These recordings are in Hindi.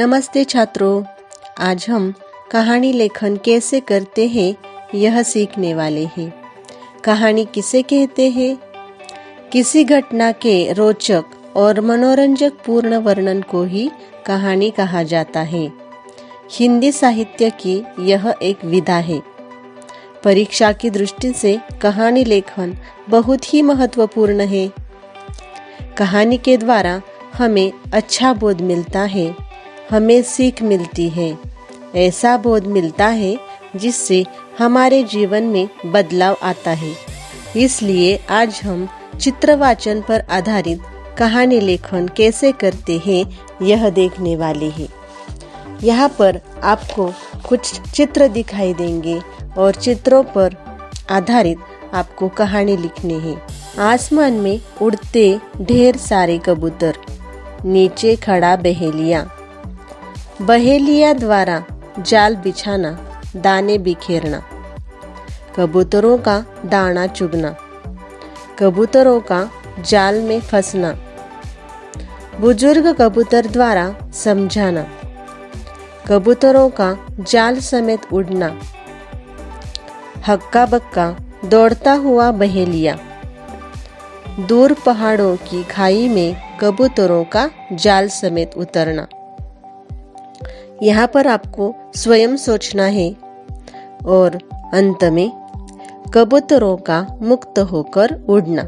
नमस्ते छात्रों, आज हम कहानी लेखन कैसे करते हैं यह सीखने वाले हैं। कहानी किसे कहते हैं? किसी घटना के रोचक और मनोरंजक पूर्ण वर्णन को ही कहानी कहा जाता है। हिंदी साहित्य की यह एक विधा है। परीक्षा की दृष्टि से कहानी लेखन बहुत ही महत्वपूर्ण है। कहानी के द्वारा हमें अच्छा बोध मिलता है, हमें सीख मिलती है। ऐसा बोध मिलता है जिससे हमारे जीवन में बदलाव आता है। इसलिए आज हम चित्रवाचन पर आधारित कहानी लेखन कैसे करते हैं यह देखने वाले हैं। यहाँ पर आपको कुछ चित्र दिखाई देंगे और चित्रों पर आधारित आपको कहानी लिखनी है। आसमान में उड़ते ढेर सारे कबूतर, नीचे खड़ा बहेलिया, बहेलिया द्वारा जाल बिछाना, दाने बिखेरना, कबूतरों का दाना चुगना, कबूतरों का जाल में फंसना, बुजुर्ग कबूतर द्वारा समझाना, कबूतरों का जाल समेत उड़ना, हक्का बक्का दौड़ता हुआ बहेलिया, दूर पहाड़ों की खाई में कबूतरों का जाल समेत उतरना। यहाँ पर आपको स्वयं सोचना है और अंत में कबूतरों का मुक्त होकर उड़ना।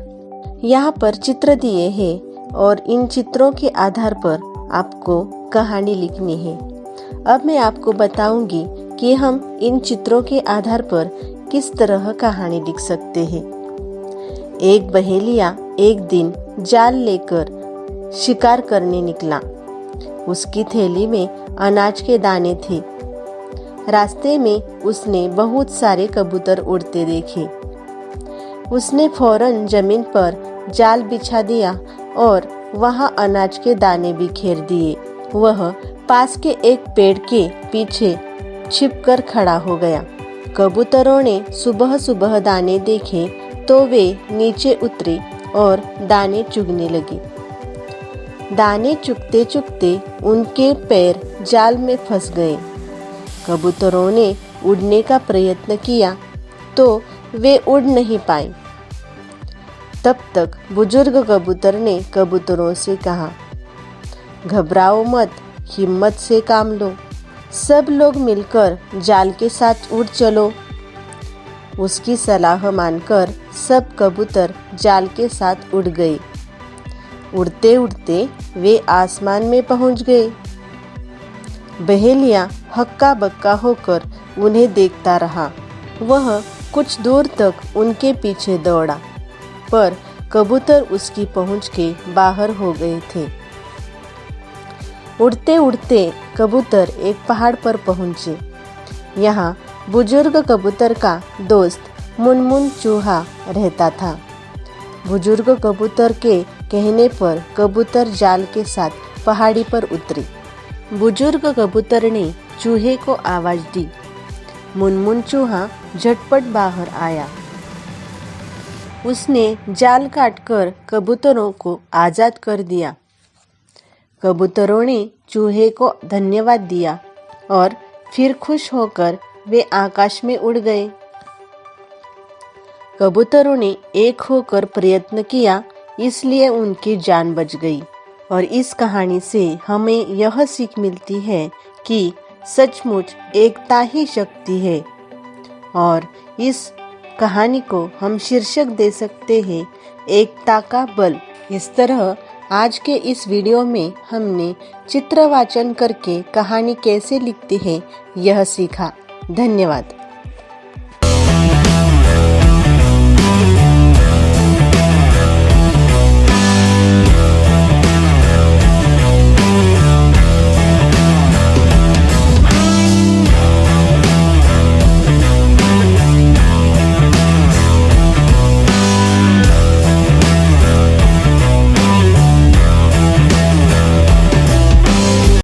यहाँ पर चित्र दिए हैं और इन चित्रों के आधार पर आपको कहानी लिखनी है। अब मैं आपको बताऊंगी कि हम इन चित्रों के आधार पर किस तरह कहानी लिख सकते हैं। एक बहेलिया एक दिन जाल लेकर शिकार करने निकला। उसकी थैली में अनाज के दाने थे। रास्ते में उसने बहुत सारे कबूतर उड़ते देखे। उसने फौरन जमीन पर जाल बिछा दिया और वहां अनाज के दाने बिखेर दिए। वह पास के एक पेड़ के पीछे छिपकर खड़ा हो गया। कबूतरों ने सुबह सुबह दाने देखे तो वे नीचे उतरे और दाने चुगने लगे। दाने चुगते चुगते उनके पैर जाल में फंस गए। कबूतरों ने उड़ने का प्रयत्न किया तो वे उड़ नहीं पाए। तब तक बुजुर्ग कबूतर ने कबूतरों से कहा, घबराओ मत, हिम्मत से काम लो, सब लोग मिलकर जाल के साथ उड़ चलो। उसकी सलाह मानकर सब कबूतर जाल के साथ उड़ गए। उड़ते उड़ते वे आसमान में पहुंच गए। बहेलिया हक्का बक्का होकर उन्हें देखता रहा। वह कुछ दूर तक उनके पीछे दौड़ा, पर कबूतर उसकी पहुंच के बाहर हो गए थे। उड़ते उड़ते कबूतर एक पहाड़ पर पहुंचे। यहाँ बुजुर्ग कबूतर का दोस्त मुनमुन चूहा रहता था। बुजुर्ग कबूतर के कहने पर कबूतर जाल के साथ पहाड़ी पर उतरे। बुजुर्ग कबूतर ने चूहे को आवाज दी। मुनमुन चूहा झटपट बाहर आया। उसने जाल काटकर कबूतरों को आजाद कर दिया। कबूतरों ने चूहे को धन्यवाद दिया और फिर खुश होकर वे आकाश में उड़ गए। कबूतरों ने एक होकर प्रयत्न किया, इसलिए उनकी जान बच गई। और इस कहानी से हमें यह सीख मिलती है कि सचमुच एकता ही शक्ति है। और इस कहानी को हम शीर्षक दे सकते हैं, एकता का बल। इस तरह आज के इस वीडियो में हमने चित्रवाचन करके कहानी कैसे लिखते हैं यह सीखा। धन्यवाद।